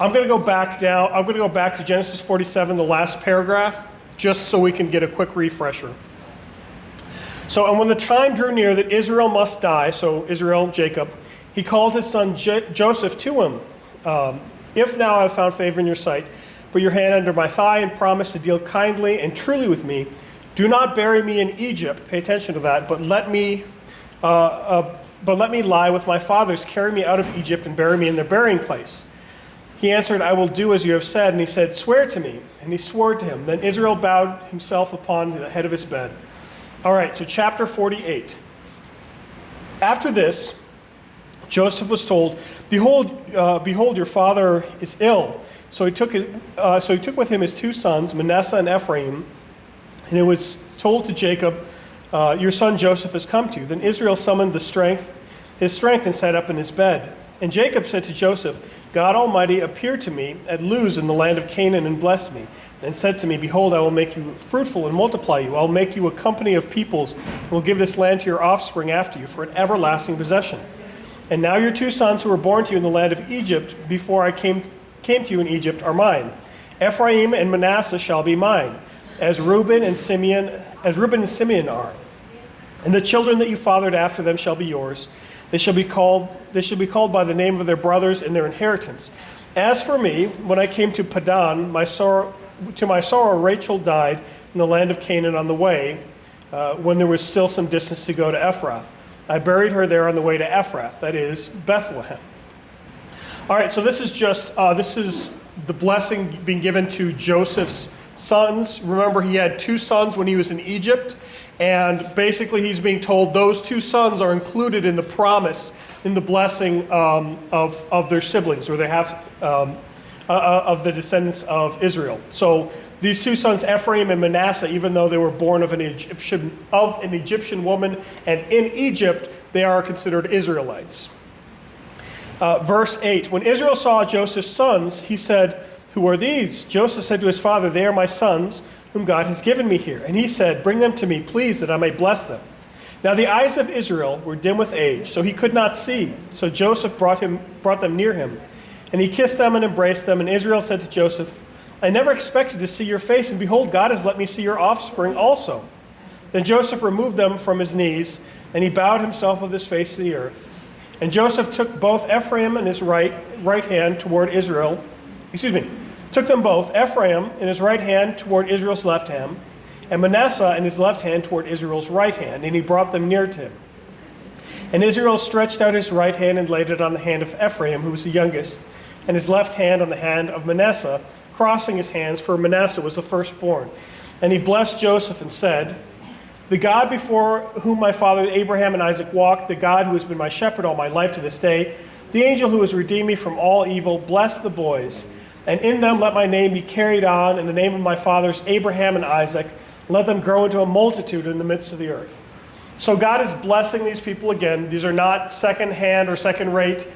I'm going to go back down. I'm going to go back to Genesis 47, the last paragraph, just so we can get a quick refresher. So, and when the time drew near that Israel must die, so Israel, Jacob, he called his son Joseph to him. If now I have found favor in your sight, put your hand under my thigh and promise to deal kindly and truly with me. Do not bury me in Egypt. Pay attention to that. But let me lie with my fathers. Carry me out of Egypt and bury me in their burying place. He answered, I will do as you have said. And he said, swear to me. And he swore to him. Then Israel bowed himself upon the head of his bed. All right, so chapter 48. After this, Joseph was told, behold, your father is ill. So he took with him his two sons, Manasseh and Ephraim, and it was told to Jacob, your son Joseph has come to you. Then Israel summoned his strength, and sat up in his bed. And Jacob said to Joseph, God Almighty appeared to me at Luz in the land of Canaan and blessed me, and said to me, behold, I will make you fruitful and multiply you. I will make you a company of peoples, and will give this land to your offspring after you for an everlasting possession. And now your two sons who were born to you in the land of Egypt, before I came to you in Egypt, are mine. Ephraim and Manasseh shall be mine, as Reuben and Simeon are. And the children that you fathered after them shall be yours. They shall be called by the name of their brothers in their inheritance. As for me, when I came to Padan, to my sorrow Rachel died in the land of Canaan on the way, when there was still some distance to go to Ephrath. I buried her there on the way to Ephrath, that is, Bethlehem. All right, so this is the blessing being given to Joseph's sons. Remember, he had two sons when he was in Egypt, and basically he's being told those two sons are included in the promise, in the blessing of their siblings, or they have of the descendants of Israel. So these two sons, Ephraim and Manasseh, even though they were born of an Egyptian woman and in Egypt, they are considered Israelites. Verse 8, when Israel saw Joseph's sons, he said, who are these? Joseph said to his father, they are my sons, whom God has given me here. And he said, bring them to me, please, that I may bless them. Now the eyes of Israel were dim with age, so he could not see. So Joseph brought them near him. And he kissed them and embraced them. And Israel said to Joseph, I never expected to see your face, and behold, God has let me see your offspring also. Then Joseph removed them from his knees, and he bowed himself with his face to the earth. And Joseph took both Ephraim in his right hand toward Israel, took them both, Ephraim in his right hand toward Israel's left hand, and Manasseh in his left hand toward Israel's right hand, and he brought them near to him. And Israel stretched out his right hand and laid it on the hand of Ephraim, who was the youngest, and his left hand on the hand of Manasseh, crossing his hands, for Manasseh was the firstborn. And he blessed Joseph and said, the God before whom my father Abraham and Isaac walked, the God who has been my shepherd all my life to this day, the angel who has redeemed me from all evil, bless the boys. And in them let my name be carried on, in the name of my fathers Abraham and Isaac. Let them grow into a multitude in the midst of the earth. So God is blessing these people again. These are not second-hand or second-rate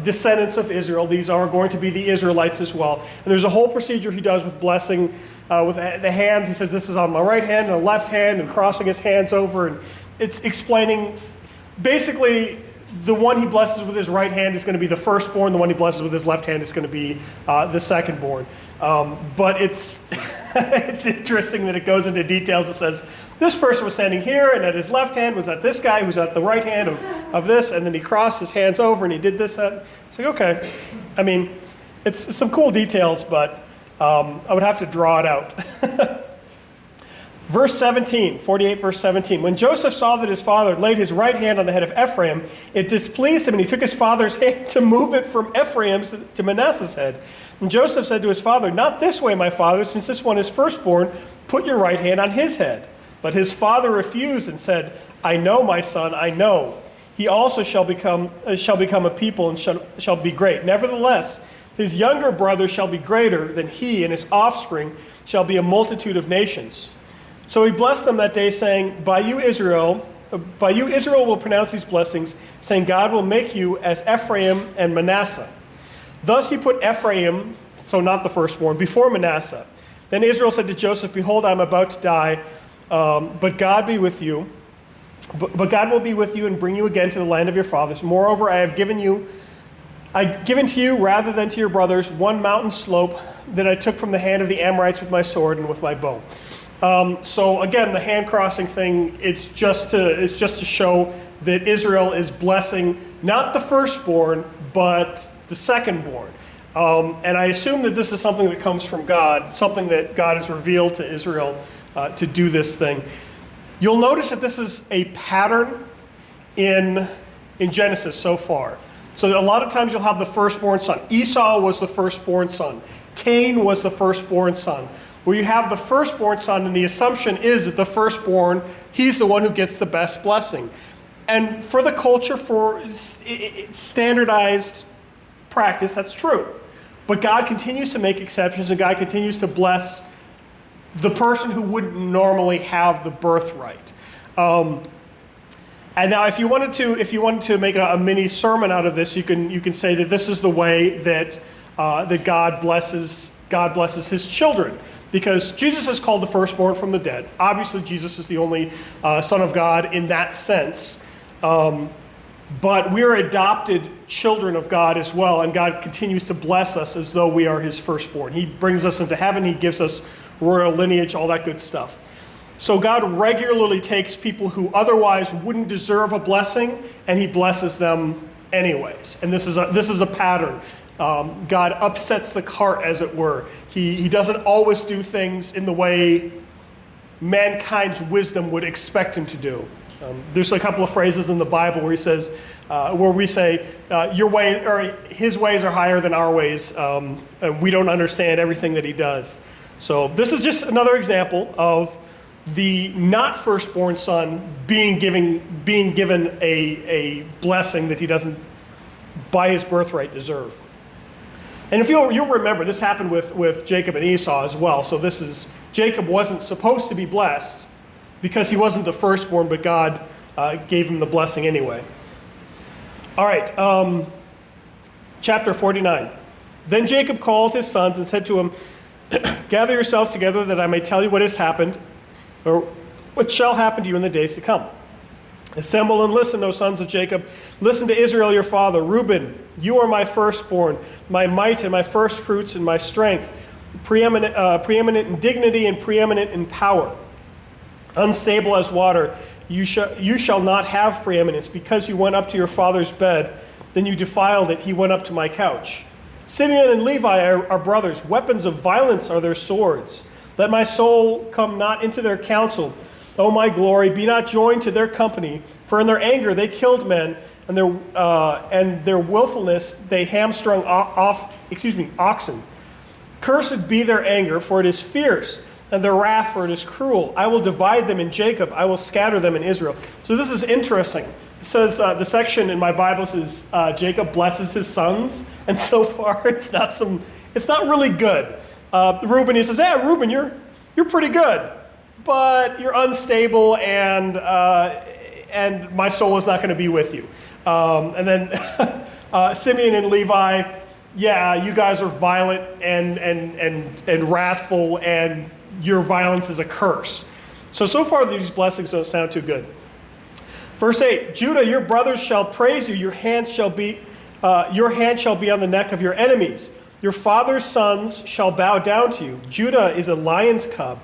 descendants of Israel. These are going to be the Israelites as well. And there's a whole procedure he does with blessing with the hands. He said, this is on my right hand and the left hand, and crossing his hands over. And it's explaining, basically, the one he blesses with his right hand is going to be the firstborn. The one he blesses with his left hand is going to be the secondborn. But it's it's interesting that it goes into details. It says, this person was standing here, and at his left hand was at this guy, who's at the right hand of this, and then he crossed his hands over, and he did this, that. It's like, okay. I mean, it's some cool details, but I would have to draw it out. Verse 17, 48 verse 17. When Joseph saw that his father laid his right hand on the head of Ephraim, it displeased him, and he took his father's hand to move it from Ephraim's to Manasseh's head. And Joseph said to his father, not this way, my father, since this one is firstborn, put your right hand on his head. But his father refused and said, I know, my son, I know. He also shall become a people and shall be great. Nevertheless, his younger brother shall be greater than he, and his offspring shall be a multitude of nations. So he blessed them that day, saying, by you Israel will pronounce these blessings, saying, God will make you as Ephraim and Manasseh. Thus he put Ephraim, so not the firstborn, before Manasseh. Then Israel said to Joseph, behold, I am about to die, but God be with you. But God will be with you and bring you again to the land of your fathers. Moreover, I have given given to you rather than to your brothers one mountain slope that I took from the hand of the Amorites with my sword and with my bow. So again, the hand crossing thing, it's just to show that Israel is blessing not the firstborn, but the secondborn. And I assume that this is something that comes from God, something that God has revealed to Israel to do this thing. You'll notice that this is a pattern in Genesis so far. So a lot of times you'll have the firstborn son. Esau was the firstborn son. Cain was the firstborn son. Where you have the firstborn son, and the assumption is that the firstborn, he's the one who gets the best blessing. And for the culture, for standardized practice, that's true. But God continues to make exceptions, and God continues to bless the person who wouldn't normally have the birthright. And now, if you wanted to make a mini sermon out of this, you can say that this is the way that God blesses His children, because Jesus is called the firstborn from the dead. Obviously, Jesus is the only Son of God in that sense, but we are adopted children of God as well, and God continues to bless us as though we are His firstborn. He brings us into heaven. He gives us royal lineage, all that good stuff. So God regularly takes people who otherwise wouldn't deserve a blessing, and He blesses them anyways. And this is a pattern. God upsets the cart, as it were. He doesn't always do things in the way mankind's wisdom would expect Him to do. There's a couple of phrases in the Bible where He says, where we say, "Your way or His ways are higher than our ways," and we don't understand everything that He does. So this is just another example of the not firstborn son being given a blessing that he doesn't, by his birthright, deserve. And if you'll remember, this happened with Jacob and Esau as well. So Jacob wasn't supposed to be blessed because he wasn't the firstborn, but God gave him the blessing anyway. All right, chapter 49. Then Jacob called his sons and said to him, "Gather yourselves together that I may tell you what has happened, or what shall happen to you in the days to come. Assemble and listen, O sons of Jacob. Listen to Israel your father. Reuben, you are my firstborn, my might and my first fruits and my strength, preeminent in dignity and preeminent in power. Unstable as water, you shall not have preeminence. Because you went up to your father's bed, then you defiled it. He went up to my couch. Simeon and Levi are brothers. Weapons of violence are their swords. Let my soul come not into their counsel. O my glory, be not joined to their company. For in their anger they killed men, and their willfulness they hamstrung oxen. Cursed be their anger, for it is fierce, and their wrath, for it is cruel. I will divide them in Jacob. I will scatter them in Israel." So this is interesting. It says, the section in my Bible says, Jacob blesses his sons, and so far it's not really good. Reuben, he says, "Yeah, Reuben, you're pretty good, but you're unstable, and my soul is not going to be with you." And then Simeon and Levi, yeah, you guys are violent and wrathful, and your violence is a curse. So far these blessings don't sound too good. Verse 8, "Judah, your brothers shall praise you. Your hand shall be on the neck of your enemies. Your father's sons shall bow down to you. Judah is a lion's cub.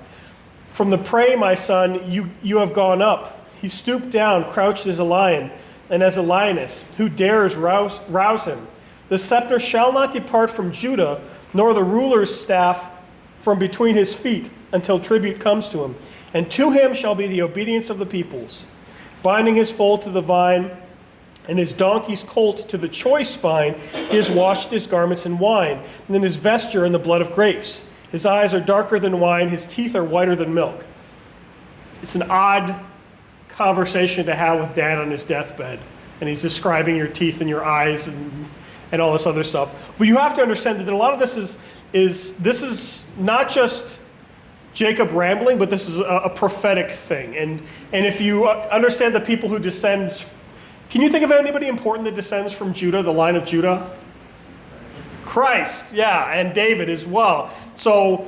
From the prey, my son, you have gone up. He stooped down, crouched as a lion, and as a lioness. Who dares rouse him? The scepter shall not depart from Judah, nor the ruler's staff from between his feet, until tribute comes to him. And to him shall be the obedience of the peoples. Binding his foal to the vine, and his donkey's colt to the choice vine, he has washed his garments in wine, and then his vesture in the blood of grapes. His eyes are darker than wine, his teeth are whiter than milk." It's an odd conversation to have with dad on his deathbed, and he's describing your teeth and your eyes and all this other stuff. But you have to understand that a lot of this is not just Jacob rambling, but this is a prophetic thing. And if you understand the people who descend, can you think of anybody important that descends from Judah, the line of Judah? Christ, yeah, and David as well. So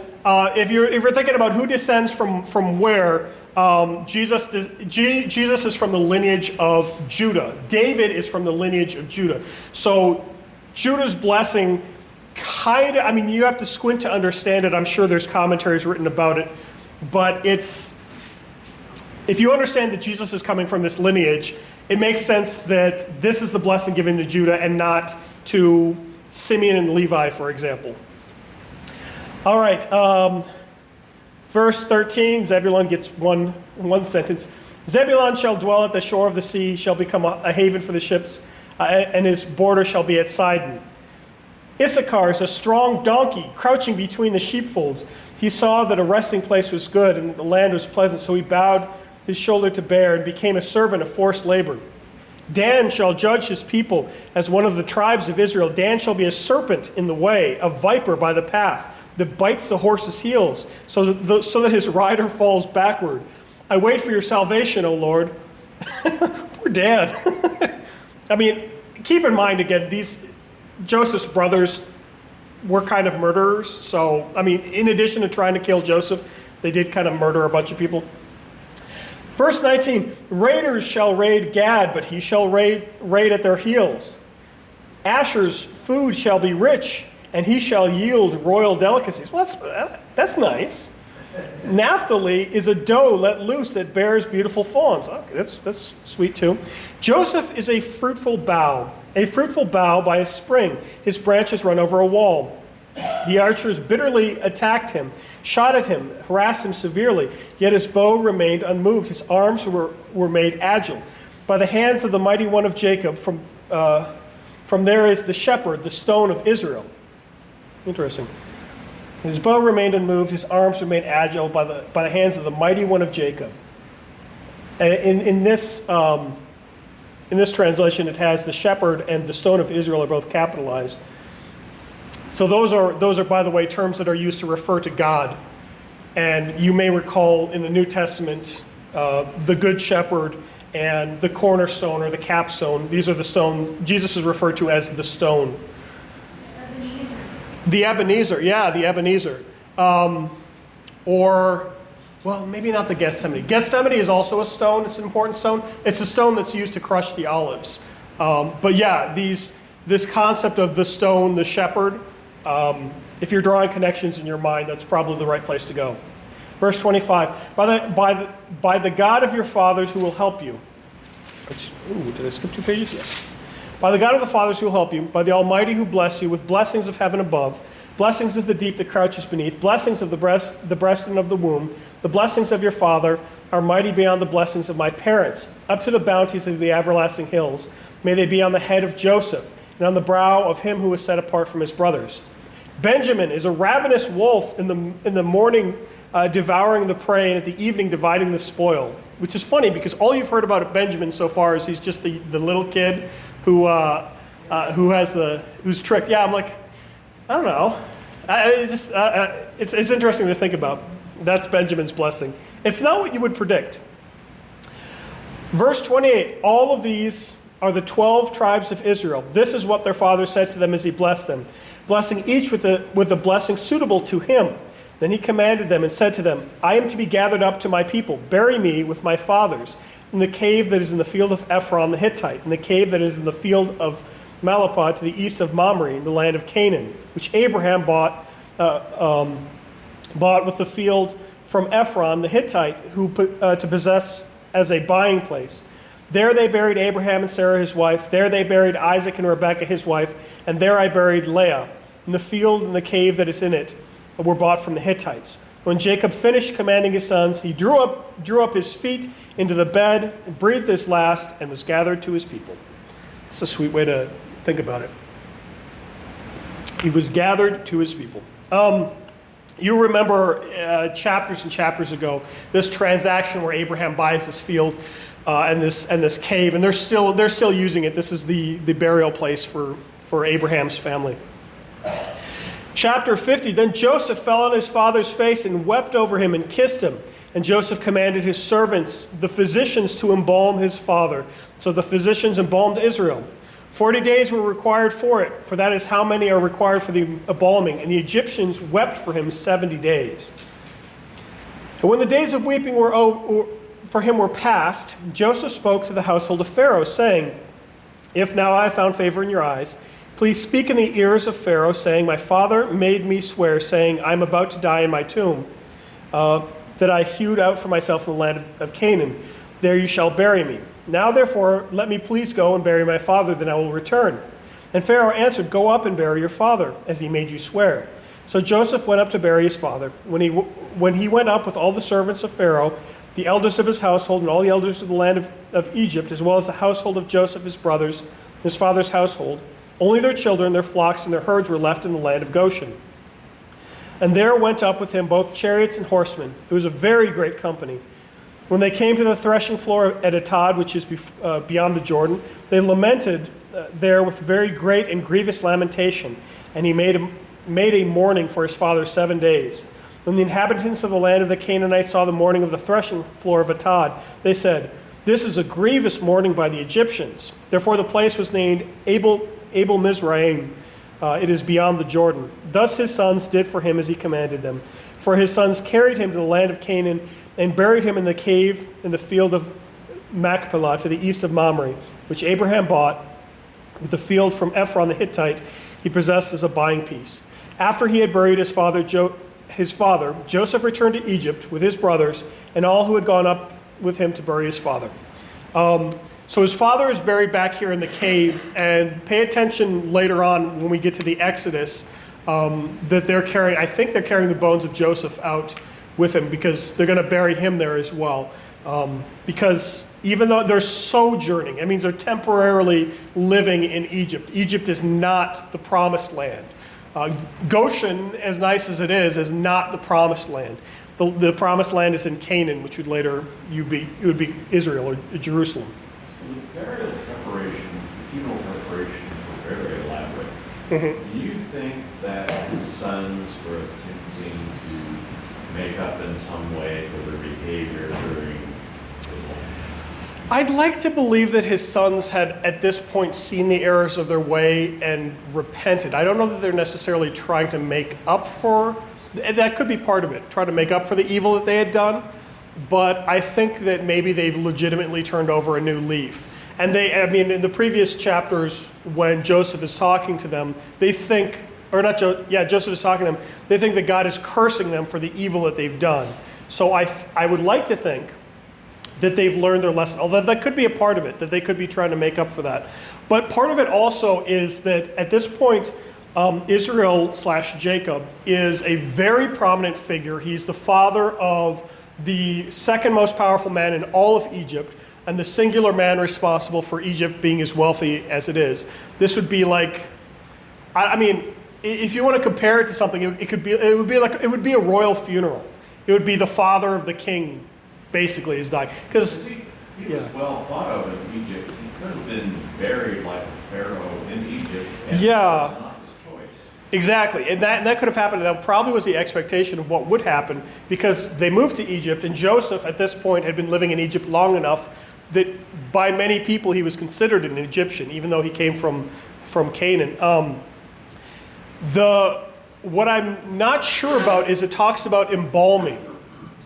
if you're thinking about who descends from where, Jesus is from the lineage of Judah. David is from the lineage of Judah. So Judah's blessing kind of, I mean, you have to squint to understand it. I'm sure there's commentaries written about it. But if you understand that Jesus is coming from this lineage, it makes sense that this is the blessing given to Judah and not to Simeon and Levi, for example. All right, verse 13, Zebulun gets one sentence. Zebulun shall dwell at the shore of the sea, shall become a haven for the ships, and his border shall be at Sidon. Issachar is a strong donkey, crouching between the sheepfolds. He saw that a resting place was good, and the land was pleasant, so he bowed his shoulder to bear and became a servant of forced labor. Dan shall judge his people as one of the tribes of Israel. Dan shall be a serpent in the way, a viper by the path, that bites the horse's heels, so that his rider falls backward. I wait for your salvation, O Lord. Poor Dan. I mean, keep in mind, again, Joseph's brothers were kind of murderers. So, I mean, in addition to trying to kill Joseph, they did kind of murder a bunch of people. Verse 19, raiders shall raid Gad, but he shall raid at their heels. Asher's food shall be rich, and he shall yield royal delicacies. Well, that's nice. Naphtali is a doe let loose that bears beautiful fawns. Okay, that's sweet too. Joseph is a fruitful bough by a spring. His branches run over a wall. The archers bitterly attacked him, shot at him, harassed him severely, yet his bow remained unmoved. His arms were made agile. By the hands of the mighty one of Jacob, from there is the shepherd, the stone of Israel. Interesting. His bow remained unmoved, his arms remained agile by the hands of the mighty one of Jacob. And in this translation, it has the shepherd and the stone of Israel are both capitalized. So those are, by the way, terms that are used to refer to God. And you may recall in the New Testament, the good shepherd and the cornerstone or the capstone. These are the stones. Jesus is referred to as the stone. The Ebenezer, yeah, the Ebenezer. Or, well, maybe not the Gethsemane. Gethsemane is also a stone. It's an important stone. It's a stone that's used to crush the olives. But yeah, this concept of the stone, the shepherd, if you're drawing connections in your mind, that's probably the right place to go. Verse 25, by the God of your fathers who will help you. Did I skip 2 pages? Yes. By the God of the fathers who will help you, by the Almighty who bless you with blessings of heaven above, blessings of the deep that crouches beneath, blessings of the breast and of the womb, the blessings of your father are mighty beyond the blessings of my parents, up to the bounties of the everlasting hills. May they be on the head of Joseph and on the brow of him who was set apart from his brothers. Benjamin is a ravenous wolf in the morning devouring the prey, and at the evening dividing the spoil. Which is funny because all you've heard about Benjamin so far is he's just the little kid who's tricked. Yeah, I'm like, I don't know. It's interesting to think about. That's Benjamin's blessing. It's not what you would predict. Verse 28, all of these are the 12 tribes of Israel. This is what their father said to them as he blessed them, blessing each with a blessing suitable to him. Then he commanded them and said to them, I am to be gathered up to my people. Bury me with my fathers in the cave that is in the field of Ephron the Hittite, in the cave that is in the field of Malapah to the east of Mamre, in the land of Canaan, which Abraham bought with the field from Ephron the Hittite, to possess as a buying place. There they buried Abraham and Sarah his wife. There they buried Isaac and Rebekah his wife. And there I buried Leah. In the field and the cave that is in it were bought from the Hittites. When Jacob finished commanding his sons, he drew up his feet into the bed, and breathed his last, and was gathered to his people. That's a sweet way to think about it. He was gathered to his people. You remember chapters and chapters ago, this transaction where Abraham buys this field and this cave, and they're still using it. This is the burial place for Abraham's family. Chapter 50, then Joseph fell on his father's face and wept over him and kissed him. And Joseph commanded his servants, the physicians, to embalm his father. So the physicians embalmed Israel. 40 days were required for it, for that is how many are required for the embalming. And the Egyptians wept for him 70 days. And when the days of weeping for him were past, Joseph spoke to the household of Pharaoh, saying, if now I have found favor in your eyes, Please speak in the ears of Pharaoh, saying, my father made me swear, saying, I am about to die in my tomb, that I hewed out for myself in the land of Canaan. There you shall bury me. Now therefore, let me please go and bury my father, then I will return. And Pharaoh answered, go up and bury your father, as he made you swear. So Joseph went up to bury his father. When he went up with all the servants of Pharaoh, the elders of his household, and all the elders of the land of Egypt, as well as the household of Joseph, his brothers, his father's household, only their children, their flocks, and their herds were left in the land of Goshen. And there went up with him both chariots and horsemen. It was a very great company. When they came to the threshing floor at Atad, which is beyond the Jordan, they lamented there with very great and grievous lamentation. And he made a mourning for his father 7 days. When the inhabitants of the land of the Canaanites saw the mourning of the threshing floor of Atad, they said, this is a grievous mourning by the Egyptians. Therefore the place was named Abel Mizraim. It is beyond the Jordan. Thus his sons did for him as he commanded them. For his sons carried him to the land of Canaan and buried him in the cave in the field of Machpelah to the east of Mamre, which Abraham bought with the field from Ephron the Hittite he possessed as a buying piece. After he had buried his father, Joseph returned to Egypt with his brothers and all who had gone up with him to bury his father. So his father is buried back here in the cave, and pay attention later on when we get to the Exodus that I think they're carrying the bones of Joseph out with him because they're going to bury him there as well. Because even though they're sojourning, it means they're temporarily living in Egypt. Egypt is not the promised land. Goshen, as nice as it is not the promised land. The promised land is in Canaan, which would later it would be Israel or Jerusalem. So the burial preparations, the funeral preparations were very elaborate. Mm-hmm. Do you think that his sons were attempting to make up in some way for their behavior during his life? I'd like to believe that his sons had, at this point, seen the errors of their way and repented. I don't know that they're necessarily trying to make up for, that could be part of it, try to make up for the evil that they had done. But I think that maybe they've legitimately turned over a new leaf. And in the previous chapters, when Joseph is talking to them, they think, Joseph is talking to them, they think that God is cursing them for the evil that they've done. So I would like to think that they've learned their lesson. Although that could be a part of it, that they could be trying to make up for that. But part of it also is that at this point, Israel/Jacob is a very prominent figure. He's the father of the second most powerful man in all of Egypt, and the singular man responsible for Egypt being as wealthy as it is. This would be like, if you want to compare it to something, it would be a royal funeral. It would be the father of the king, basically, is dying. Because he was well thought of in Egypt. He could have been buried like a pharaoh in Egypt. And Yeah. It was not his choice. Exactly, and that could have happened. That probably was the expectation of what would happen because they moved to Egypt, and Joseph at this point had been living in Egypt long enough that by many people he was considered an Egyptian, even though he came from Canaan. What I'm not sure about is it talks about embalming,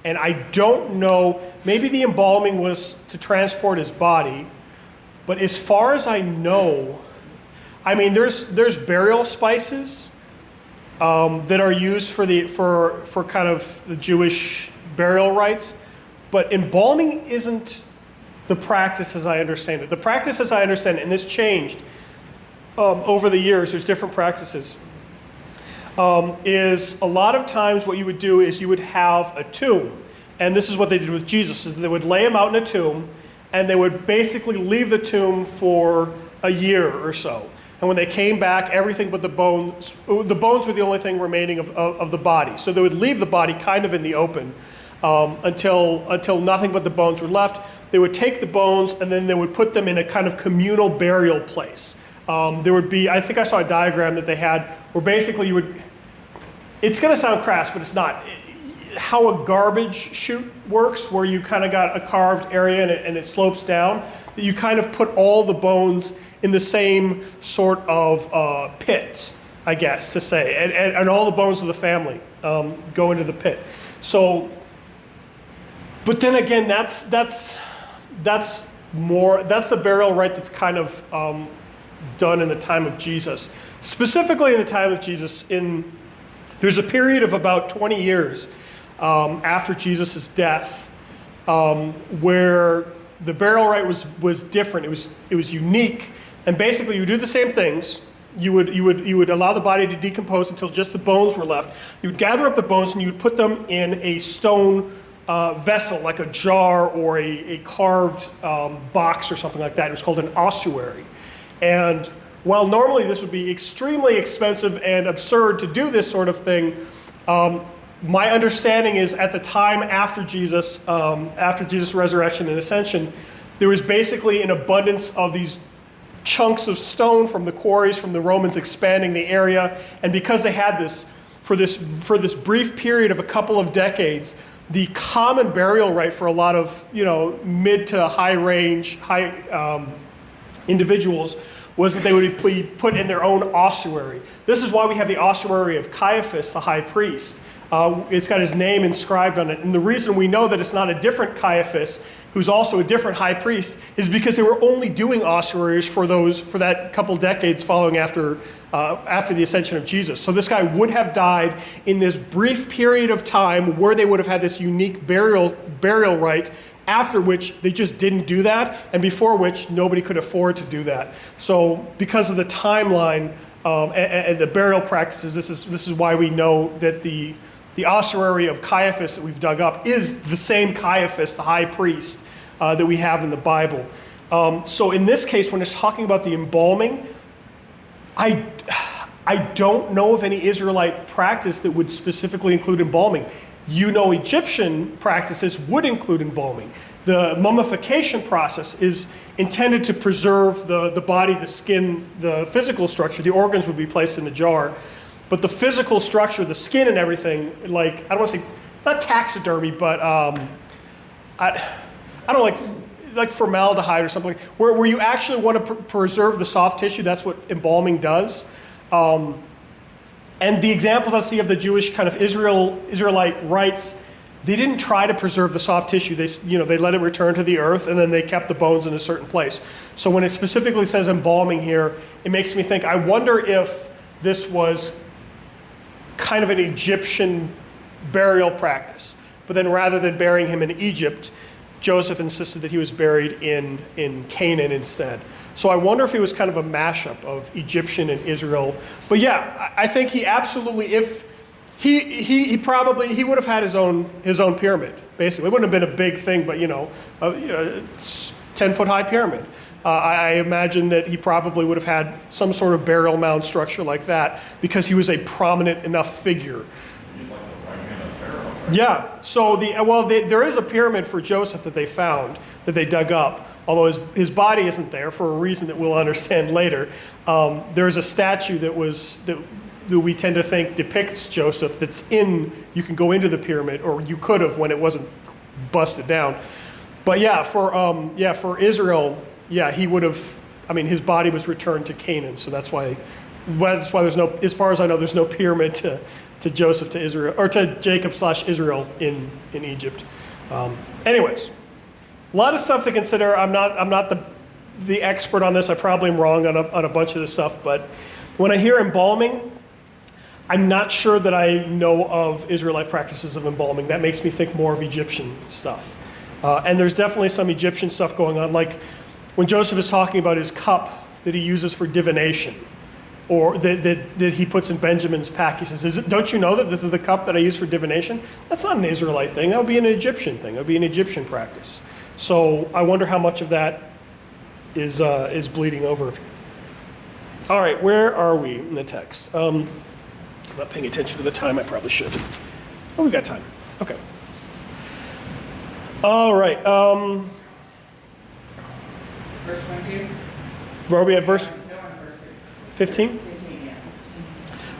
and I don't know. Maybe the embalming was to transport his body, but as far as I know, there's burial spices that are used for kind of the Jewish burial rites, but embalming isn't the practice as I understand it. The practice as I understand it, and this changed over the years, there's different practices, is a lot of times what you would do is you would have a tomb, and this is what they did with Jesus, is they would lay him out in a tomb, and they would basically leave the tomb for a year or so. And when they came back, everything but the bones were the only thing remaining of the body. So they would leave the body kind of in the open until nothing but the bones were left. They would take the bones and then they would put them in a kind of communal burial place. There would be, I think I saw a diagram that they had where basically it's going to sound crass, but it's not. How a garbage chute works, where you kind of got a carved area and it slopes down, that you kind of put all the bones in the same sort of pit, I guess to say, and all the bones of the family go into the pit. So, but then again, that's the burial rite that's kind of done in the time of Jesus. Specifically in the time of Jesus, there's a period of about 20 years after Jesus' death where the burial rite was different. It was unique, and basically you would do the same things. You would allow the body to decompose until just the bones were left. You would gather up the bones and you would put them in a stone vessel, like a jar or a carved box or something like that. It was called an ossuary. And while normally this would be extremely expensive and absurd to do this sort of thing, my understanding is at the time after Jesus' resurrection and ascension, there was basically an abundance of these chunks of stone from the quarries from the Romans expanding the area. And because they had this, for this brief period of a couple of decades, the common burial rite for a lot of mid to high individuals was that they would be put in their own ossuary. This is why we have the ossuary of Caiaphas, the high priest. It's got his name inscribed on it. And the reason we know that it's not a different Caiaphas, who's also a different high priest, is because they were only doing ossuaries for that couple decades following after the ascension of Jesus. So this guy would have died in this brief period of time where they would have had this unique burial rite, after which they just didn't do that, and before which nobody could afford to do that. So because of the timeline and the burial practices, this is why we know that the ossuary of Caiaphas that we've dug up is the same Caiaphas, the high priest, that we have in the Bible. So in this case, when it's talking about the embalming, I don't know of any Israelite practice that would specifically include embalming. Egyptian practices would include embalming. The mummification process is intended to preserve the body, the skin, the physical structure. The organs would be placed in a jar. But the physical structure, the skin and everything, like, I don't want to say, not taxidermy, but I don't like formaldehyde or something, where you actually want to preserve the soft tissue. That's what embalming does. And the examples I see of the Jewish kind of Israelite rites, they didn't try to preserve the soft tissue. They let it return to the earth, and then they kept the bones in a certain place. So when it specifically says embalming here, it makes me think, I wonder if this was kind of an Egyptian burial practice. But then rather than burying him in Egypt, Joseph insisted that he was buried in Canaan instead. So I wonder if it was kind of a mashup of Egyptian and Israel. But yeah, I think he absolutely, if he probably would have had his own pyramid. Basically, it wouldn't have been a big thing, but a 10-foot high pyramid. I imagine that he probably would have had some sort of burial mound structure like that because he was a prominent enough figure. He's like the right hand of Pharaoh, right? Yeah. So there is a pyramid for Joseph that they found, that they dug up. Although his body isn't there for a reason that we'll understand later. There's a statue that we tend to think depicts Joseph that's you can go into the pyramid, or you could have when it wasn't busted down. But for Israel, he would have, his body was returned to Canaan, so that's why there's no, as far as I know, there's no pyramid to Joseph, to Israel, or to Jacob/Israel in Egypt. Anyways. A lot of stuff to consider. I'm not the expert on this. I probably am wrong on a bunch of this stuff. But when I hear embalming, I'm not sure that I know of Israelite practices of embalming. That makes me think more of Egyptian stuff. And there's definitely some Egyptian stuff going on. Like when Joseph is talking about his cup that he uses for divination, or that he puts in Benjamin's pack. He says, don't you know that this is the cup that I use for divination? That's not an Israelite thing. That would be an Egyptian thing. That would be an Egyptian practice. So I wonder how much of that is bleeding over. All right, where are we in the text? I'm not paying attention to the time. I probably should. Oh, we got time. Okay. All right. Verse 20. Where are we at? Verse No, on verse 15? 15, yeah.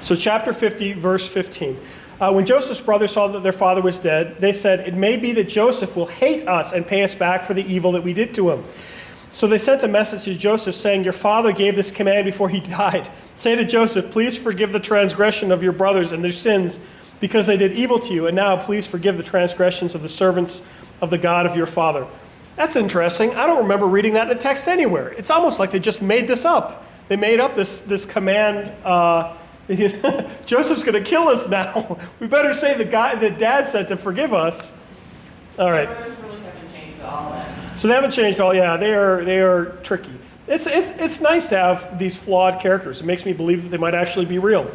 So chapter 50, verse 15. When Joseph's brothers saw that their father was dead, they said, "It may be that Joseph will hate us and pay us back for the evil that we did to him." So they sent a message to Joseph saying, "Your father gave this command before he died. Say to Joseph, please forgive the transgression of your brothers and their sins, because they did evil to you. And now please forgive the transgressions of the servants of the God of your father." That's interesting. I don't remember reading that in the text anywhere. It's almost like they just made this up. They made up this command. Joseph's going to kill us now. We better say the guy that Dad said to forgive us. All right. The brothers really haven't changed all that. So they haven't changed all. Yeah, they are tricky. It's nice to have these flawed characters. It makes me believe that they might actually be real.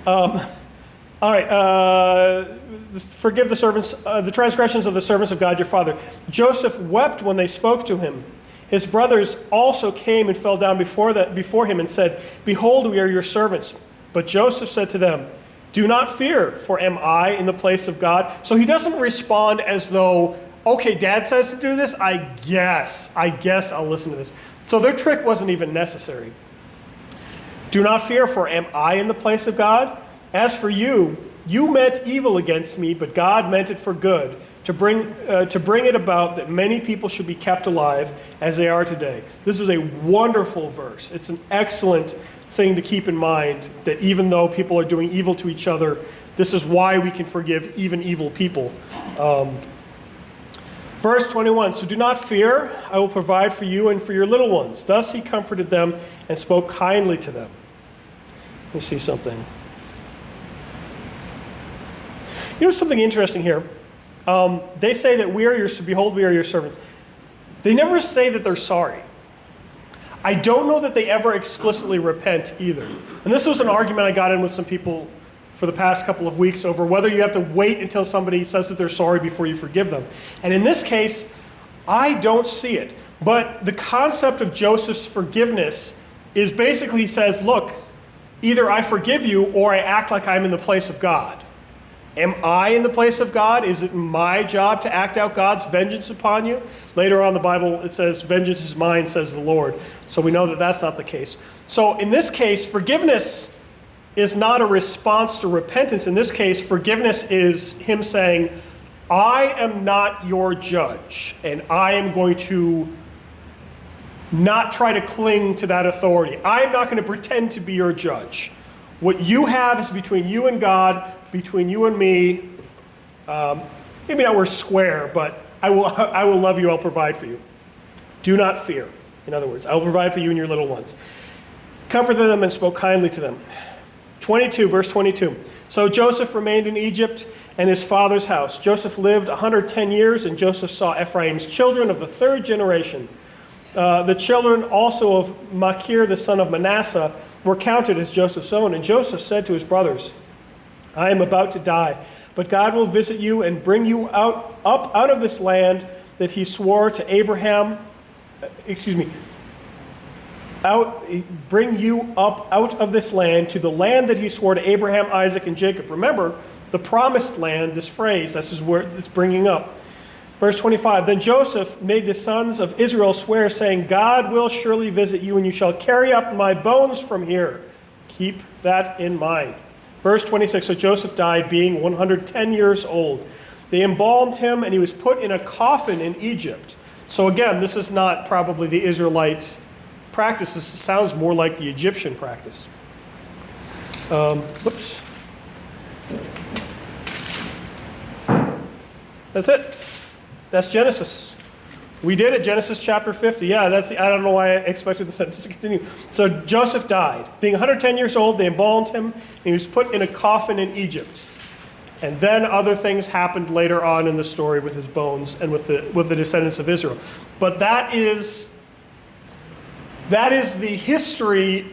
All right. Forgive the servants, the transgressions of the servants of God your father. Joseph wept when they spoke to him. His brothers also came and fell down before him and said, "Behold, we are your servants." But Joseph said to them, "Do not fear, for am I in the place of God?" So he doesn't respond as though, okay, Dad says to do this, I guess I'll listen to this. So their trick wasn't even necessary. "Do not fear, for am I in the place of God? As for you, you meant evil against me, but God meant it for good, to bring it about that many people should be kept alive as they are today." This is a wonderful verse. It's an excellent thing to keep in mind, that even though people are doing evil to each other, this is why we can forgive even evil people. Verse 21, "So do not fear, I will provide for you and for your little ones." Thus he comforted them and spoke kindly to them. Let me see something. You know something interesting here? They say that behold, we are your servants. They never say that they're sorry. I don't know that they ever explicitly repent either. And this was an argument I got in with some people for the past couple of weeks over whether you have to wait until somebody says that they're sorry before you forgive them. And in this case, I don't see it. But the concept of Joseph's forgiveness is basically, he says, look, either I forgive you or I act like I'm in the place of God. Am I in the place of God? Is it my job to act out God's vengeance upon you? Later on in the Bible, it says, "Vengeance is mine, says the Lord." So we know that that's not the case. So in this case, forgiveness is not a response to repentance. In this case, forgiveness is him saying, I am not your judge, and I am going to not try to cling to that authority. I'm not going to pretend to be your judge. What you have is between you and God, between you and me. Maybe not we're square, but I will love you, I'll provide for you. Do not fear. In other words, I will provide for you and your little ones. Comforted them and spoke kindly to them. 22, verse 22. "So Joseph remained in Egypt and his father's house. Joseph lived 110 years, and Joseph saw Ephraim's children of the third generation. The children also of Machir, the son of Manasseh, were counted as Joseph's own. And Joseph said to his brothers, I am about to die, but God will visit you and bring you up out of this land that he swore to Abraham, bring you up out of this land to the land that he swore to Abraham, Isaac, and Jacob." Remember, the promised land, this phrase, this is where it's bringing up. Verse 25, "Then Joseph made the sons of Israel swear, saying, God will surely visit you, and you shall carry up my bones from here." Keep that in mind. Verse 26, "So Joseph died, being 110 years old. They embalmed him, and he was put in a coffin in Egypt." So again, this is not probably the Israelite practice. This sounds more like the Egyptian practice. Whoops. That's it. That's Genesis. We did it, Genesis chapter 50. Yeah, I don't know why I expected the sentence to continue. So Joseph died. Being 110 years old, they embalmed him, and he was put in a coffin in Egypt. And then other things happened later on in the story with his bones and with the descendants of Israel. But that is the history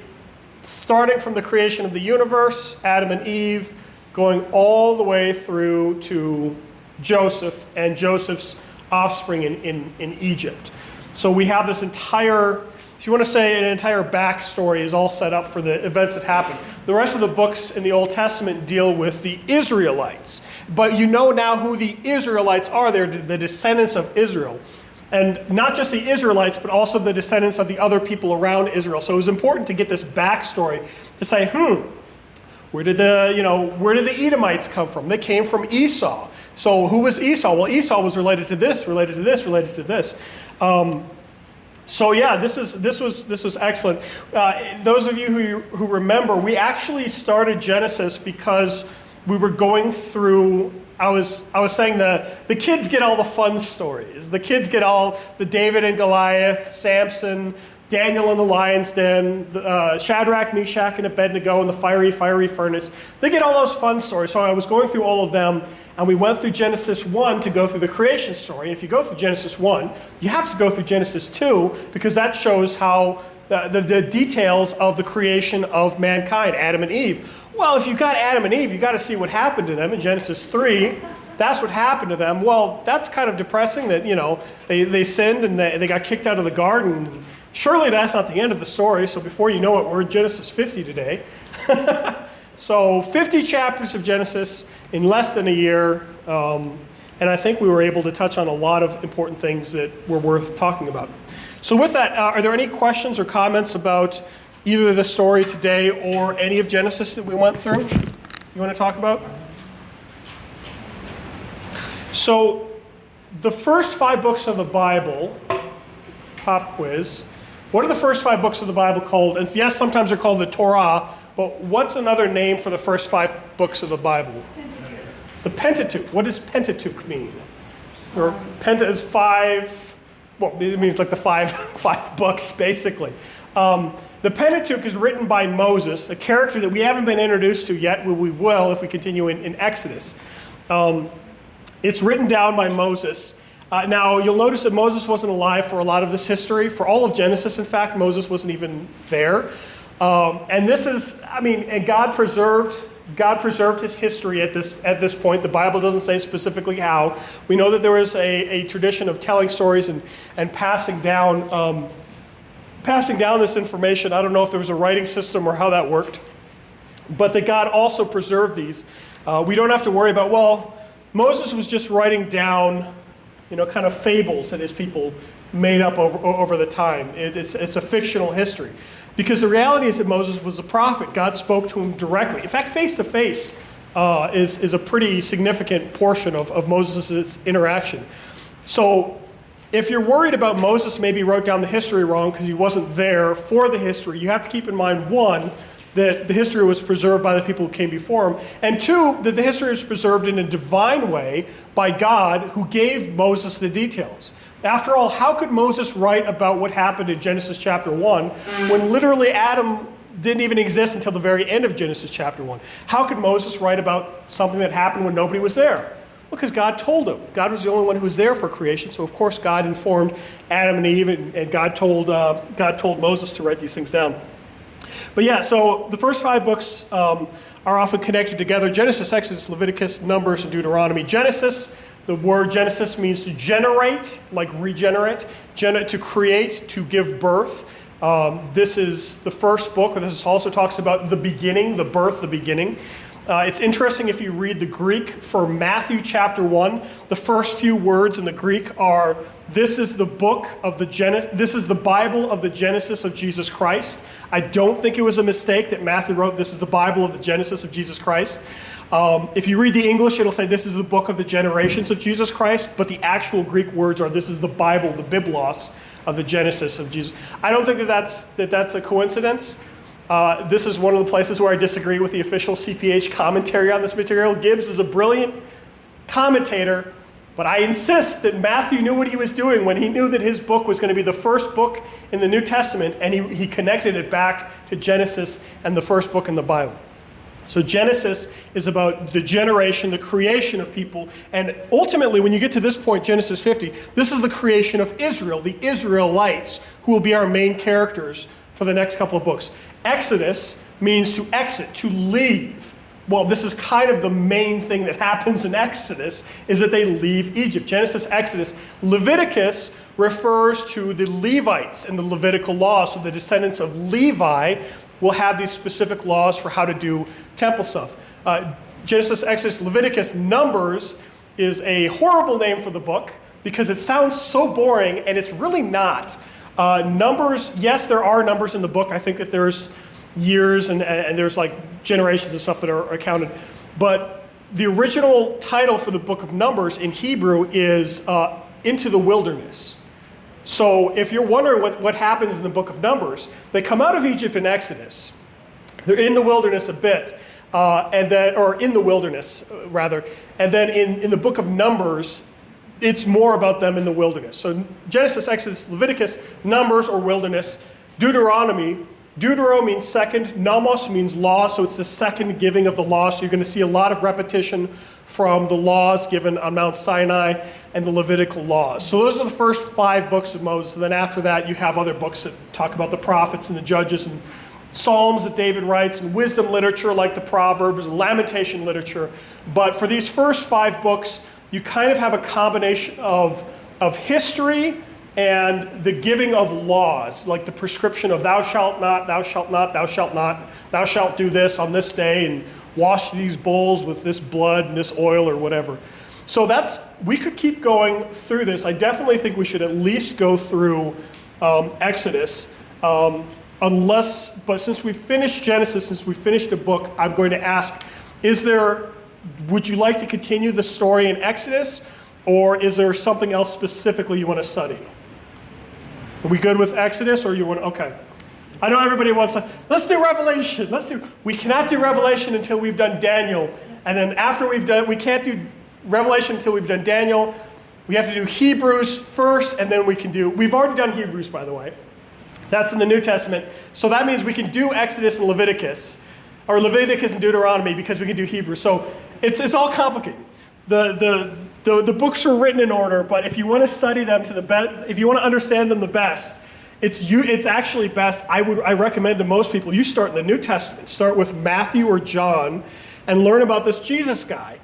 starting from the creation of the universe, Adam and Eve, going all the way through to Joseph and Joseph's offspring in Egypt. So we have this entire, if you want to say an entire backstory is all set up for the events that happened. The rest of the books in the Old Testament deal with the Israelites. But you know now who the Israelites are. They're the descendants of Israel. And not just the Israelites, but also the descendants of the other people around Israel. So it was important to get this backstory to say, where did the Edomites come from? They came from Esau. So who was Esau? Well, Esau was related to this, related to this, related to this. So yeah, this was excellent. Those of you who remember, we actually started Genesis because we were going through. I was saying the kids get all the fun stories. The kids get all the David and Goliath, Samson, Daniel in the lion's den, Shadrach, Meshach, and Abednego in the fiery furnace. They get all those fun stories. So I was going through all of them, and we went through Genesis 1 to go through the creation story. And if you go through Genesis 1, you have to go through Genesis 2, because that shows how the details of the creation of mankind, Adam and Eve. Well, if you got Adam and Eve, you got to see what happened to them in Genesis 3. That's what happened to them. Well, that's kind of depressing that, they sinned and they got kicked out of the garden. Surely that's not the end of the story. So before you know it, we're in Genesis 50 today. So 50 chapters of Genesis in less than a year. And I think we were able to touch on a lot of important things that were worth talking about. So with that, are there any questions or comments about either the story today or any of Genesis that we went through you want to talk about? So the first 5 books of the Bible, pop quiz, what are the first 5 books of the Bible called? And yes, sometimes they're called the Torah, but what's another name for the first 5 books of the Bible? The Pentateuch. What does Pentateuch mean? Or Penta is 5, well, it means like the five books, basically. The Pentateuch is written by Moses, a character that we haven't been introduced to yet, but we will if we continue in Exodus. It's written down by Moses. Now, you'll notice that Moses wasn't alive for a lot of this history. For all of Genesis, in fact, Moses wasn't even there. And this is, and God preserved his history at this point. The Bible doesn't say specifically how. We know that there was a tradition of telling stories and passing down this information. I don't know if there was a writing system or how that worked. But that God also preserved these. We don't have to worry about, Moses was just writing down kind of fables that his people made up over the time. It's a fictional history. Because the reality is that Moses was a prophet. God spoke to him directly. In fact, face-to-face is a pretty significant portion of Moses' interaction. So if you're worried about Moses maybe wrote down the history wrong because he wasn't there for the history, you have to keep in mind, 1, that the history was preserved by the people who came before him, and 2, that the history was preserved in a divine way by God who gave Moses the details. After all, how could Moses write about what happened in Genesis chapter 1 when literally Adam didn't even exist until the very end of Genesis chapter 1? How could Moses write about something that happened when nobody was there? Because God told him. God was the only one who was there for creation, so of course God informed Adam and Eve, and God told Moses to write these things down. But yeah, so the first 5 books are often connected together. Genesis, Exodus, Leviticus, Numbers, and Deuteronomy. Genesis, the word Genesis means to generate, like regenerate, to create, to give birth. This is the first book. This also talks about the beginning, the birth, the beginning. It's interesting if you read the Greek for Matthew chapter 1, the first few words in the Greek are, this is the Bible of the Genesis of Jesus Christ. I don't think it was a mistake that Matthew wrote, this is the Bible of the Genesis of Jesus Christ. If you read the English, it'll say this is the book of the generations of Jesus Christ, but the actual Greek words are, this is the Bible, the Biblos of the Genesis of Jesus. I don't think that's a coincidence. This is one of the places where I disagree with the official CPH commentary on this material. Gibbs is a brilliant commentator, but I insist that Matthew knew what he was doing when he knew that his book was going to be the first book in the New Testament, and he connected it back to Genesis and the first book in the Bible. So Genesis is about the generation, the creation of people, and ultimately when you get to this point, Genesis 50, this is the creation of Israel, the Israelites, who will be our main characters for the next couple of books. Exodus means to exit, to leave. Well, this is kind of the main thing that happens in Exodus, is that they leave Egypt. Genesis, Exodus. Leviticus refers to the Levites and the Levitical law. So the descendants of Levi will have these specific laws for how to do temple stuff. Genesis, Exodus, Leviticus. Numbers is a horrible name for the book because it sounds so boring, and it's really not. Numbers, yes, there are numbers in the book. I think that there's years and there's like generations and stuff that are counted. But the original title for the book of Numbers in Hebrew is Into the Wilderness. So if you're wondering what happens in the book of Numbers, they come out of Egypt in Exodus. They're in the wilderness a bit, and then in in the book of Numbers, it's more about them in the wilderness. So Genesis, Exodus, Leviticus, Numbers, or wilderness. Deuteronomy. Deutero means second. Nomos means law, so it's the second giving of the law. So you're going to see a lot of repetition from the laws given on Mount Sinai and the Levitical laws. So those are the first 5 books of Moses. And then after that, you have other books that talk about the prophets and the judges and Psalms that David writes, and wisdom literature like the Proverbs and lamentation literature. But for these first 5 books, you kind of have a combination of history and the giving of laws, like the prescription of thou shalt not, thou shalt not, thou shalt not, thou shalt do this on this day and wash these bowls with this blood and this oil or whatever. So we could keep going through this. I definitely think we should at least go through Exodus. But since we finished Genesis, since we finished a book, I'm going to ask, would you like to continue the story in Exodus, or is there something else specifically you want to study? Are we good with Exodus, or you want, okay. I know everybody wants to, let's do Revelation. We cannot do Revelation until we've done Daniel. And then after we can't do Revelation until we've done Daniel. We have to do Hebrews first, and then we've already done Hebrews, by the way. That's in the New Testament. So that means we can do Exodus and Leviticus, or Leviticus and Deuteronomy, because we can do Hebrews. So it's all complicated. The books are written in order, but if you want to study them to the best, if you want to understand them the best, it's actually best. I recommend to most people, you start in the New Testament. Start with Matthew or John and learn about this Jesus guy.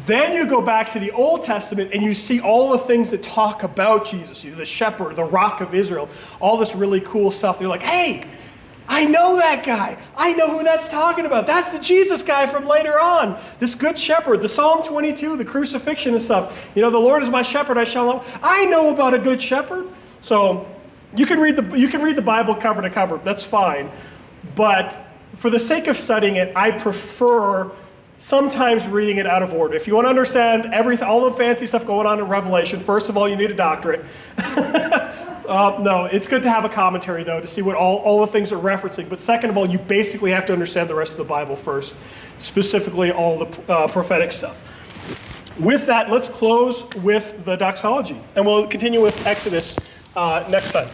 Then you go back to the Old Testament and you see all the things that talk about Jesus. The shepherd, the rock of Israel, all this really cool stuff. You're like, hey, I know that guy. I know who that's talking about. That's the Jesus guy from later on. This good shepherd, the Psalm 22, the crucifixion and stuff. The Lord is my shepherd, I shall not. I know about a good shepherd. So you can read the Bible cover to cover. That's fine. But for the sake of studying it, I prefer sometimes reading it out of order. If you want to understand all the fancy stuff going on in Revelation, first of all, you need a doctorate. No, it's good to have a commentary, though, to see what all the things are referencing. But second of all, you basically have to understand the rest of the Bible first, specifically all the prophetic stuff. With that, let's close with the doxology, and we'll continue with Exodus next time.